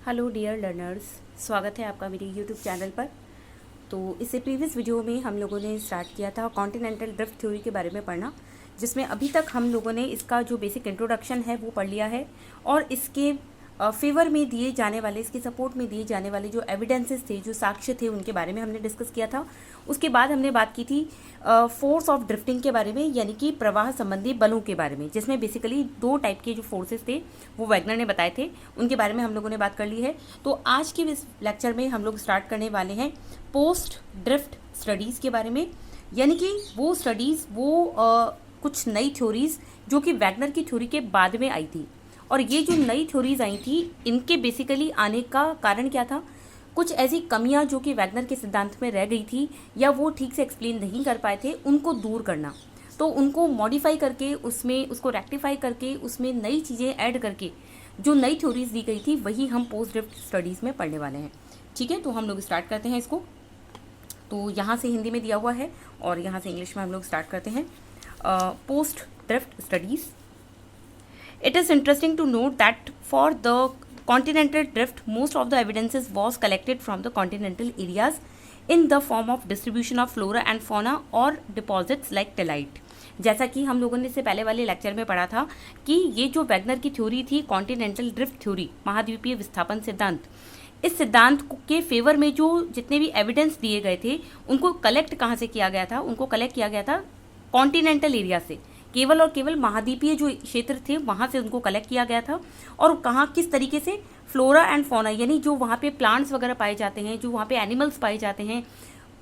Hello dear learners, स्वागत है आपका मेरे यूट्यूब चैनल पर। तो इससे प्रीवियस वीडियो में हम लोगों ने स्टार्ट किया था कॉन्टिनेंटल ड्रिफ्ट थ्योरी के बारे में पढ़ना, जिसमें अभी तक हम लोगों ने इसका जो बेसिक इंट्रोडक्शन है वो पढ़ लिया है और इसके फेवर में दिए जाने वाले, इसके सपोर्ट में दिए जाने वाले जो एविडेंसेस थे, जो साक्ष्य थे, उनके बारे में हमने डिस्कस किया था। उसके बाद हमने बात की थी फोर्स ऑफ ड्रिफ्टिंग के बारे में, यानी कि प्रवाह संबंधी बलों के बारे में, जिसमें बेसिकली दो टाइप के जो फोर्सेस थे वो वैगनर ने बताए थे, उनके बारे में हम लोगों ने बात कर ली है। तो आज के इस लेक्चर में हम लोग स्टार्ट करने वाले हैं पोस्ट ड्रिफ्ट स्टडीज़ के बारे में, यानी कि वो स्टडीज़, वो कुछ नई थ्योरीज जो कि वैगनर की थ्योरी के बाद में आई थी। और ये जो नई थ्योरीज आई थी, इनके बेसिकली आने का कारण क्या था? कुछ ऐसी कमियां जो कि वैगनर के सिद्धांत में रह गई थी या वो ठीक से एक्सप्लेन नहीं कर पाए थे, उनको दूर करना। तो उनको मॉडिफाई करके, उसमें उसको रेक्टिफाई करके, उसमें नई चीज़ें ऐड करके जो नई थ्योरीज दी गई थी, वही हम पोस्ट ड्रिफ्ट स्टडीज़ में पढ़ने वाले हैं। ठीक है, तो हम लोग स्टार्ट करते हैं इसको। तो यहाँ से हिंदी में दिया हुआ है और यहाँ से इंग्लिश में हम लोग स्टार्ट करते हैं। Post drift studies. It is interesting to note that for the continental drift, most of the evidences was collected from the continental areas in the form of distribution of flora and fauna or deposits like tellite. जैसा कि हम लोगों ने इससे पहले वाले lecture में पढ़ा था कि ये जो वैगनर की थ्योरी थी, कॉन्टिनेंटल ड्रिफ्ट थ्योरी, महाद्वीपीय विस्थापन सिद्धांत, इस सिद्धांत के फेवर में जो जितने भी एविडेंस दिए गए थे, उनको कलेक्ट कहाँ से किया गया था? उनको कलेक्ट किया गया था कॉन्टिनेंटल एरिया से, केवल और केवल महाद्वीपीय जो क्षेत्र थे वहाँ से उनको कलेक्ट किया गया था। और कहाँ, किस तरीके से? फ्लोरा एंड फौना, यानी जो वहाँ पे प्लांट्स वगैरह पाए जाते हैं, जो वहाँ पे एनिमल्स पाए जाते हैं,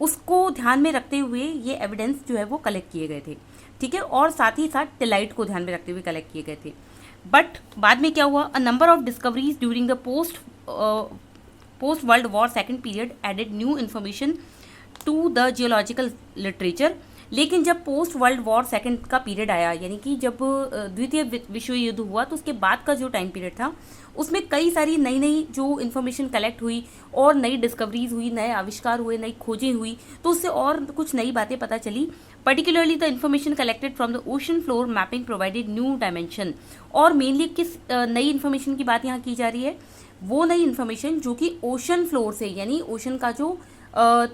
उसको ध्यान में रखते हुए ये एविडेंस जो है वो कलेक्ट किए गए थे। ठीक है, और साथ ही साथ टेलाइट को ध्यान में रखते हुए कलेक्ट किए गए थे। बट बाद में क्या हुआ? A number of discoveries during the post world war second period added new information to the geological literature. लेकिन जब पोस्ट वर्ल्ड वॉर सेकेंड का पीरियड आया, यानी कि जब द्वितीय विश्व युद्ध हुआ, तो उसके बाद का जो टाइम पीरियड था, उसमें कई सारी नई नई जो इन्फॉर्मेशन कलेक्ट हुई और नई डिस्कवरीज हुई, नए आविष्कार हुए, नई खोजें हुई, तो उससे और कुछ नई बातें पता चली। Particularly the information collected from the ocean floor mapping provided new dimension. और मेनली किस नई इन्फॉर्मेशन की बात यहाँ की जा रही है? वो नई इन्फॉर्मेशन जो कि ओशन फ्लोर से, यानी ओशन का जो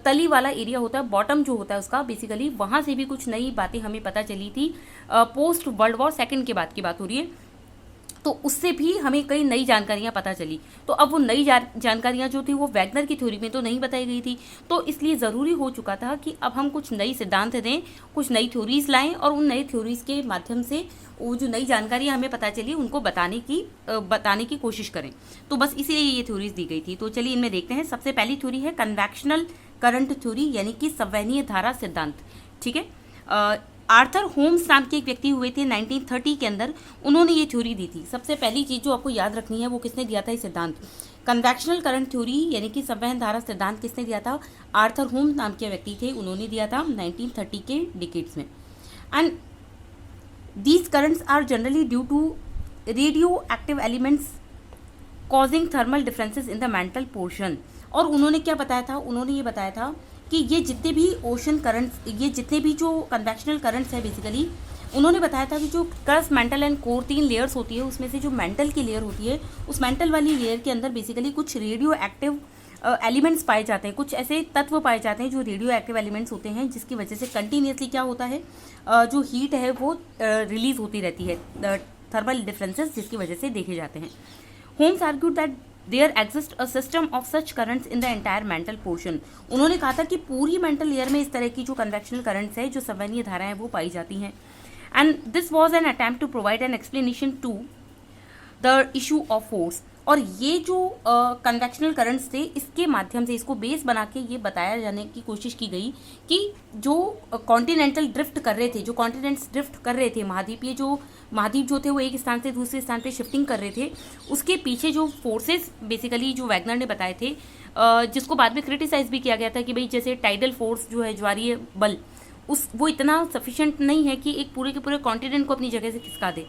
तली वाला एरिया होता है, बॉटम जो होता है उसका, बेसिकली वहाँ से भी कुछ नई बातें हमें पता चली थी। पोस्ट वर्ल्ड वॉर सेकेंड के बाद की बात हो रही है, तो उससे भी हमें कई नई जानकारियाँ पता चली। तो अब वो नई जानकारियाँ जो थी वो वैगनर की थ्योरी में तो नहीं बताई गई थी, तो इसलिए ज़रूरी हो चुका था कि अब हम कुछ नई सिद्धांत दें, कुछ नई थ्योरीज लाएं और उन नई थ्योरीज के माध्यम से वो जो नई जानकारियाँ हमें पता चली उनको बताने की कोशिश करें। तो बस इसीलिए ये थ्योरीज दी गई थी। तो चलिए इनमें देखते हैं। सबसे पहली थ्योरी है कन्वेक्शनल करंट थ्योरी, यानी कि संवहनीय धारा सिद्धांत। ठीक है, आर्थर होम्स नाम के एक व्यक्ति हुए थे 1930 के अंदर, उन्होंने ये थ्योरी दी थी। सबसे पहली चीज़ जो आपको याद रखनी है, वो किसने दिया था ये सिद्धांत? कन्वेक्शनल करंट थ्योरी, यानी कि संवहन धारा सिद्धांत किसने दिया था? आर्थर होम्स नाम के व्यक्ति थे, उन्होंने दिया था 1930 के डिकेड्स में। And these currents are generally due to radioactive elements causing thermal differences in the mantle portion. और उन्होंने क्या बताया था? उन्होंने ये बताया था कि ये जितने भी ओशन करंट्स, ये जितने भी जो कन्वेक्शनल करंट्स है, बेसिकली उन्होंने बताया था कि जो क्रस्ट, मेंटल एंड कोर, तीन लेयर्स होती है, उसमें से जो मेंटल की लेयर होती है, उस मेंटल वाली लेयर के अंदर बेसिकली कुछ रेडियो एक्टिव एलिमेंट्स पाए जाते हैं, कुछ ऐसे तत्व पाए जाते हैं जो रेडियो एक्टिव एलिमेंट्स होते हैं, जिसकी वजह से कंटिन्यूसली क्या होता है, जो हीट है वो रिलीज होती रहती है, थर्मल डिफरेंसेस जिसकी वजह से देखे जाते हैं। Holmes argued that there exist a system of such currents in the entire mantle portion. उन्होंने कहा था कि पूरी मेंटल लेयर में इस तरह की जो कन्वेक्शनल करंट्स है, जो संवहनीय धाराएं हैं, वो पाई जाती हैं। And this was an attempt to provide an explanation to the issue of force. और ये जो कन्वेक्शनल करंट्स थे, इसके माध्यम से, इसको बेस बना के ये बताया जाने की कोशिश की गई कि जो कॉन्टिनेंटल ड्रिफ्ट कर रहे थे, जो कॉन्टिनेंट्स ड्रिफ्ट कर रहे थे, महाद्वीप जो थे वो एक स्थान से दूसरे स्थान पे शिफ्टिंग कर रहे थे, उसके पीछे जो फोर्सेस बेसिकली जो वैगनर ने बताए थे, जिसको बाद में क्रिटिसाइज भी किया गया था कि भाई जैसे टाइडल फोर्स जो है, ज्वारीय बल, वो इतना सफिशिएंट नहीं है कि एक पूरे के पूरे कॉन्टिनेंट को अपनी जगह से खिसका दे।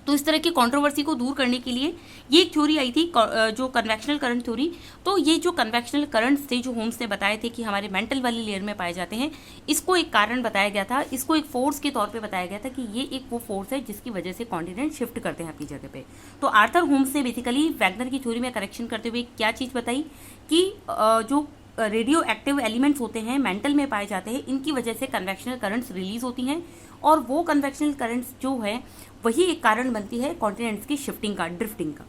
तो इस तरह की कंट्रोवर्सी को दूर करने के लिए ये एक थ्योरी आई थी, जो कन्वेक्शनल करंट थ्योरी। तो ये जो कन्वेक्शनल करंट्स थे जो होम्स ने बताए थे कि हमारे मेंटल वाली लेयर में पाए जाते हैं, इसको एक कारण बताया गया था, इसको एक फोर्स के तौर पे बताया गया था कि ये एक वो फोर्स है जिसकी वजह से कॉन्टिनेंट शिफ्ट करते हैं अपनी जगह पे। तो आर्थर होम्स ने बेसिकली वैगनर की थ्योरी में करेक्शन करते हुए क्या चीज़ बताई कि जो रेडियो एक्टिव एलिमेंट्स होते हैं मेंटल में पाए जाते हैं, इनकी वजह से कन्वेक्शनल करंट्स रिलीज होती हैं, और वो कन्वेक्शनल करंट्स जो है वही एक कारण बनती है कॉन्टिनेंट्स की शिफ्टिंग का, ड्रिफ्टिंग का।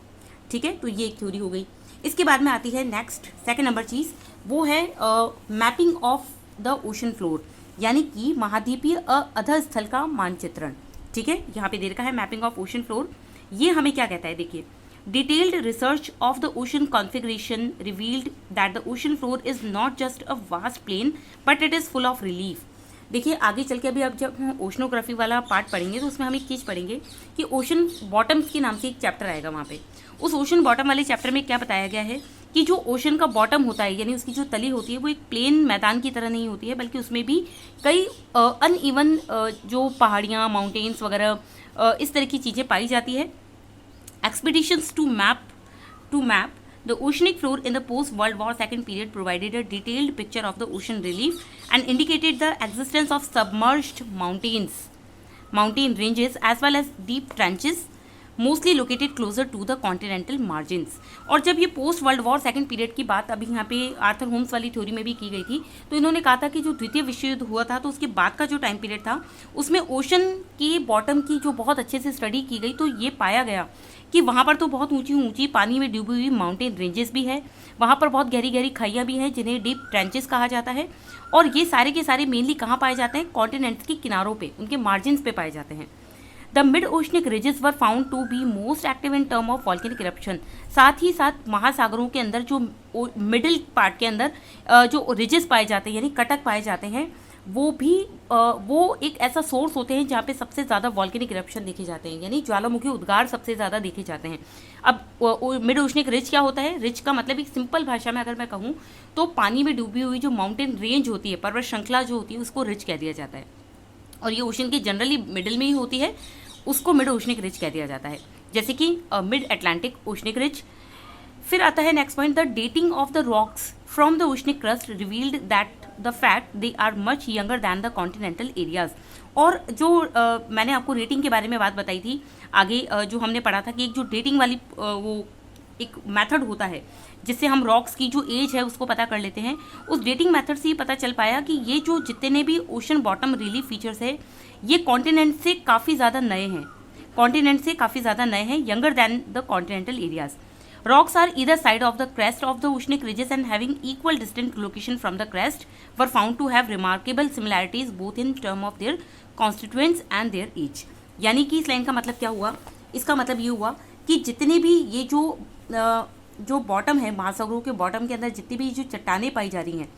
ठीक है, तो ये एक थ्योरी हो गई। इसके बाद में आती है नेक्स्ट सेकंड नंबर चीज़, वो है mapping of the ocean floor, यानी कि महाद्वीपीय अधस्थल का मानचित्रण। ठीक है, यहाँ पे दे रखा है मैपिंग ऑफ ओशन फ्लोर। ये हमें क्या कहता है, देखिए, detailed research of the ocean configuration revealed that the ocean floor is not just a vast plain but it is full of relief. देखिए आगे चल के अभी अब जब हम ओशनोग्राफी वाला पार्ट पढ़ेंगे तो उसमें हम एक चीज़ पढ़ेंगे कि ओशन बॉटम्स के नाम से एक चैप्टर आएगा। वहाँ पे उस ओशन बॉटम वाले चैप्टर में क्या बताया गया है कि जो ओशन का बॉटम होता है, यानी उसकी जो तली होती है, वो एक प्लेन मैदान की तरह नहीं होती है, बल्कि उसमें भी कई अनइवन जो पहाड़ियाँ, माउंटेन्स वगैरह इस तरह की चीज़ें पाई जाती है। Expeditions to map the oceanic floor in the post-World War II period provided a detailed picture of the ocean relief and indicated the existence of submerged mountain ranges as well as deep trenches mostly located closer to the continental margins। और जब ये post world war second period की बात अभी यहाँ पे Arthur Holmes वाली theory में भी की गई थी, तो इन्होंने कहा था कि जो द्वितीय विश्व युद्ध हुआ था तो उसके बाद का जो टाइम पीरियड था उसमें ओशन के बॉटम की जो बहुत अच्छे से स्टडी की गई, तो ये पाया गया कि वहाँ पर तो बहुत ऊंची ऊंची पानी में डूबी हुई माउंटेन रेंजेस भी है, वहाँ पर बहुत गहरी गहरी खाइयाँ भी हैं जिन्हें डीप ट्रेंचेस कहा जाता है, और ये सारे के सारे मेनली कहाँ पाए जाते हैं, कॉन्टिनेंट्स के किनारों पे, उनके मार्जिन्स पे पाए जाते हैं। The mid oceanic ridges were found to be most active in term of volcanic eruption. साथ ही साथ महासागरों के अंदर जो मिडिल पार्ट के अंदर जो रिजेस पाए जाते हैं, यानी कटक पाए जाते हैं, वो एक ऐसा सोर्स होते हैं जहाँ पे सबसे ज़्यादा वॉल्केनिक इरप्शन देखे जाते हैं, यानी ज्वालामुखी उद्गार सबसे ज़्यादा देखे जाते हैं। अब मिड ओशनिक रिज क्या होता है? रिज का मतलब एक सिंपल भाषा में अगर मैं कहूँ तो पानी में डूबी हुई जो माउंटेन रेंज होती है, पर्वत श्रृंखला जो होती है, उसको रिज कह दिया जाता है, और ये ओशन की जनरली मिडिल में ही होती है, उसको मिड ओशनिक रिज कह दिया जाता है, जैसे कि मिड अटलांटिक ओशनिक रिज। फिर आता है next point, the dating of the rocks from the oceanic crust revealed that the fact they are much younger than the continental areas. और जो मैंने आपको रेटिंग के बारे में बात बताई थी आगे, जो हमने पढ़ा था कि एक जो डेटिंग वाली वो एक मेथड होता है जिससे हम रॉक्स की जो एज है उसको पता कर लेते हैं, उस डेटिंग मेथड से ये पता चल पाया कि ये जो जितने भी ओशन बॉटम रिलीफ फीचर्स है ये कॉन्टिनेंट से काफ़ी ज़्यादा नए हैं, younger than the continental areas. Rocks are either side of the crest of the oceanic ridges and having equal distant location from the crest were found to have remarkable similarities both in term of their constituents and their age। यानी कि इस line का मतलब क्या हुआ? इसका मतलब ये हुआ कि जितने भी ये जो बॉटम है, महासागरों के बॉटम के अंदर जितनी भी जो चट्टानें पाई जा रही हैं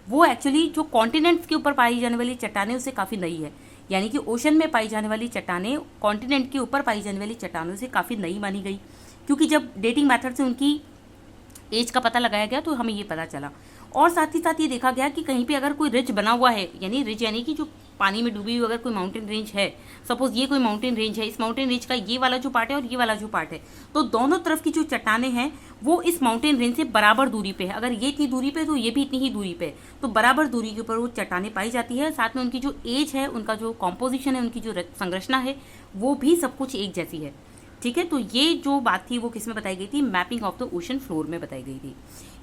वो एक्चुअली जो कॉन्टिनेंट्स के ऊपर पाई जाने वाली चट्टानें उससे काफ़ी नई है, यानी कि ओशन में पाई जाने वाली चट्टानें कॉन्टिनेंट के ऊपर पाई जाने वाली चट्टानों से काफ़ी नई मानी गई, क्योंकि जब डेटिंग मेथड से उनकी एज का पता लगाया गया तो हमें ये पता चला। और साथ ही साथ ये देखा गया कि कहीं पे अगर कोई रिज बना हुआ है, यानी रिज यानी कि जो पानी में डूबी हुई अगर कोई माउंटेन रेंज है, सपोज ये कोई माउंटेन रेंज है, इस माउंटेन रेंज का ये वाला जो पार्ट है और ये वाला जो पार्ट है, तो दोनों तरफ की जो चट्टानें हैं वो इस माउंटेन रेंज से बराबर दूरी पे है। अगर ये इतनी दूरी पे तो ये भी इतनी ही दूरी पे, तो बराबर दूरी के ऊपर वो चट्टानें पाई जाती है। साथ में उनकी जो एज है, उनका जो कॉम्पोजिशन है, उनकी जो संरचना है, वो भी सब कुछ एक जैसी है। ठीक है, तो ये जो बात थी वो किस में बताई गई थी? Mapping of the ocean floor में बताई गई थी।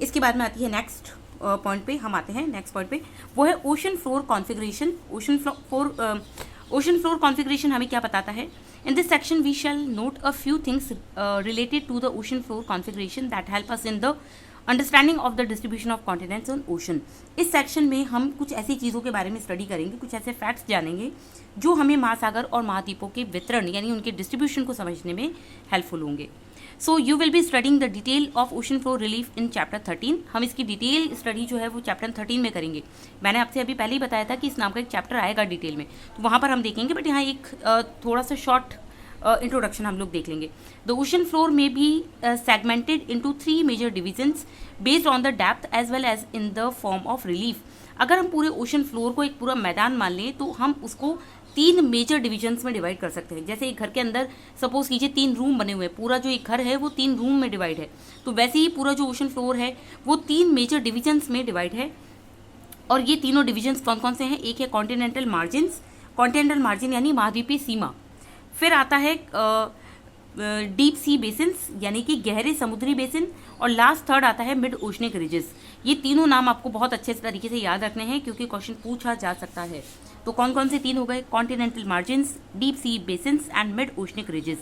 इसके बाद में आती है नेक्स्ट पॉइंट पे, हम आते हैं नेक्स्ट पॉइंट पे, वो है ocean floor configuration. Ocean floor configuration हमें क्या बताता है? In this section we shall note a few things related to the ocean floor configuration that help us in the understanding of the distribution of continents on ocean. इस section में हम कुछ ऐसी चीज़ों के बारे में स्टडी करेंगे, कुछ ऐसे फैक्ट्स जानेंगे जो हमें महासागर और महाद्वीपों के वितरण यानी उनके डिस्ट्रीब्यूशन को समझने में हेल्पफुल होंगे। So you will be studying the detail of ocean floor relief in chapter 13। हम इसकी डिटेल स्टडी जो है वो चैप्टर 13 में करेंगे। मैंने आपसे अभी पहले ही बताया था कि इस नाम का एक चैप्टर आएगा डिटेल में, तो वहाँ पर हम देखेंगे, बट यहाँ एक थोड़ा सा शॉर्ट इंट्रोडक्शन हम लोग देख लेंगे। The ocean floor may be segmented into 3 major divisions based on the depth as well as in the form of relief. अगर हम पूरे ओशन फ्लोर को एक पूरा मैदान मान लें तो हम उसको 3 मेजर डिविजन्स में डिवाइड कर सकते हैं। जैसे एक घर के अंदर सपोज कीजिए 3 रूम बने हुए हैं, पूरा जो एक घर है वो 3 रूम में डिवाइड है, तो वैसे ही पूरा जो ओशन फ्लोर है वो 3 मेजर डिविजन्स में डिवाइड है। और ये तीनों डिविजन्स कौन कौन से हैं? एक है कॉन्टिनेंटल मार्जिन्स, कॉन्टिनेंटल मार्जिन यानी महाद्वीपीय सीमा, फिर आता है डीप सी बेसिन्स यानी कि गहरे समुद्री बेसिन, और लास्ट थर्ड आता है मिड ओशनिक रिजेस। ये तीनों नाम आपको बहुत अच्छे तरीके से याद रखने हैं क्योंकि क्वेश्चन पूछा जा सकता है। तो कौन कौन से 3 हो गए? Continental margins, deep sea basins and mid oceanic ridges,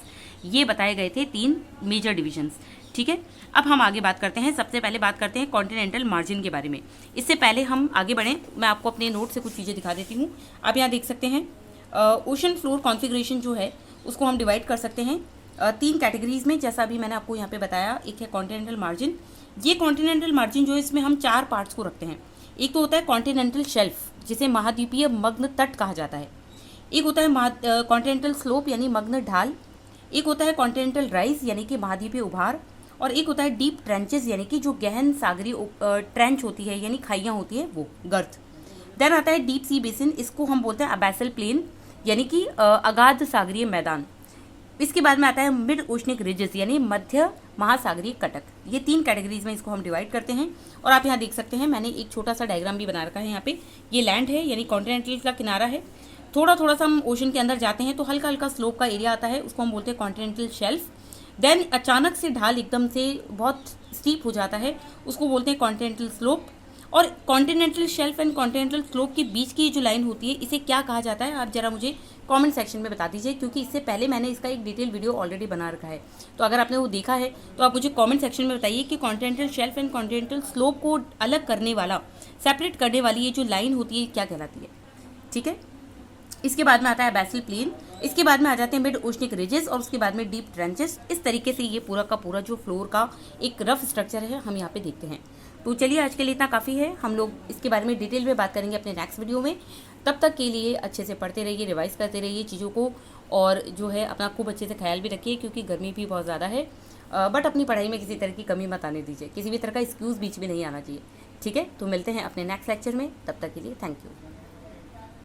ये बताए गए थे 3 मेजर डिविजन्स। ठीक है, अब हम आगे बात करते हैं। सबसे पहले बात करते हैं कॉन्टिनेंटल मार्जिन के बारे में। इससे पहले हम आगे बढ़ें, मैं आपको अपने नोट से कुछ चीज़ें दिखा देती हूँ। आप यहाँ देख सकते हैं ओशन फ्लोर कॉन्फ़िगरेशन जो है उसको हम डिवाइड कर सकते हैं 3 कैटेगरीज में, जैसा अभी मैंने आपको यहाँ पे बताया। एक है कॉन्टिनेंटल मार्जिन। ये कॉन्टिनेंटल मार्जिन जो है इसमें हम 4 पार्ट्स को रखते हैं। एक तो होता है कॉन्टिनेंटल शेल्फ जिसे महाद्वीपीय मग्न तट कहा जाता है, एक होता है कॉन्टिनेंटल स्लोप यानी मग्न ढाल, एक होता है कॉन्टिनेंटल राइज यानी कि महाद्वीपीय उभार, और एक होता है डीप ट्रेंचेस यानी कि जो गहन सागरीय ट्रेंच होती है यानी खाइयाँ होती है वो, गर्त। देन आता है डीप सी बेसिन, इसको हम बोलते हैं अबैसल प्लेन यानी कि अगाध सागरीय मैदान। इसके बाद में आता है मिड ओशनिक रिजेस यानी मध्य महासागरीय कटक। ये 3 कैटेगरीज में इसको हम डिवाइड करते हैं। और आप यहाँ देख सकते हैं मैंने एक छोटा सा डायग्राम भी बना रखा है। यहाँ पे ये लैंड है यानी कॉन्टिनेंटल का किनारा है, थोड़ा थोड़ा सा हम ओशन के अंदर जाते हैं तो हल्का हल्का स्लोप का एरिया आता है, उसको हम बोलते हैं कॉन्टिनेंटल शेल्फ। देन अचानक से ढाल एकदम से बहुत स्टीप हो जाता है, उसको बोलते हैं कॉन्टिनेंटल स्लोप। और continental shelf and continental slope के बीच की जो लाइन होती है इसे क्या कहा जाता है? आप जरा मुझे कमेंट सेक्शन में बता दीजिए, क्योंकि इससे पहले मैंने इसका एक डिटेल वीडियो ऑलरेडी बना रखा है। तो अगर आपने वो देखा है तो आप मुझे कमेंट सेक्शन में बताइए कि continental shelf and continental slope को अलग करने वाला, सेपरेट करने वाली ये जो लाइन होती है क्या कहलाती है। ठीक है, इसके बाद में आता है अबैसल प्लेन, इसके बाद में आ जाते हैं मिड ओशनिक रिजेस, और उसके बाद में डीप ट्रेंचेस। इस तरीके से ये पूरा का पूरा जो फ्लोर का एक रफ स्ट्रक्चर है हम यहाँ पे देखते हैं। तो चलिए आज के लिए इतना काफ़ी है, हम लोग इसके बारे में डिटेल में बात करेंगे अपने नेक्स्ट वीडियो में। तब तक के लिए अच्छे से पढ़ते रहिए, रिवाइज करते रहिए चीज़ों को, और जो है अपना खूब अच्छे से ख्याल भी रखिए क्योंकि गर्मी भी बहुत ज़्यादा है। बट अपनी पढ़ाई में किसी तरह की कमी मत आने दीजिए, किसी भी तरह का एक्सक्यूज़ बीच में नहीं आना चाहिए। ठीक है, तो मिलते हैं अपने नेक्स्ट लेक्चर में, तब तक के लिए थैंक यू।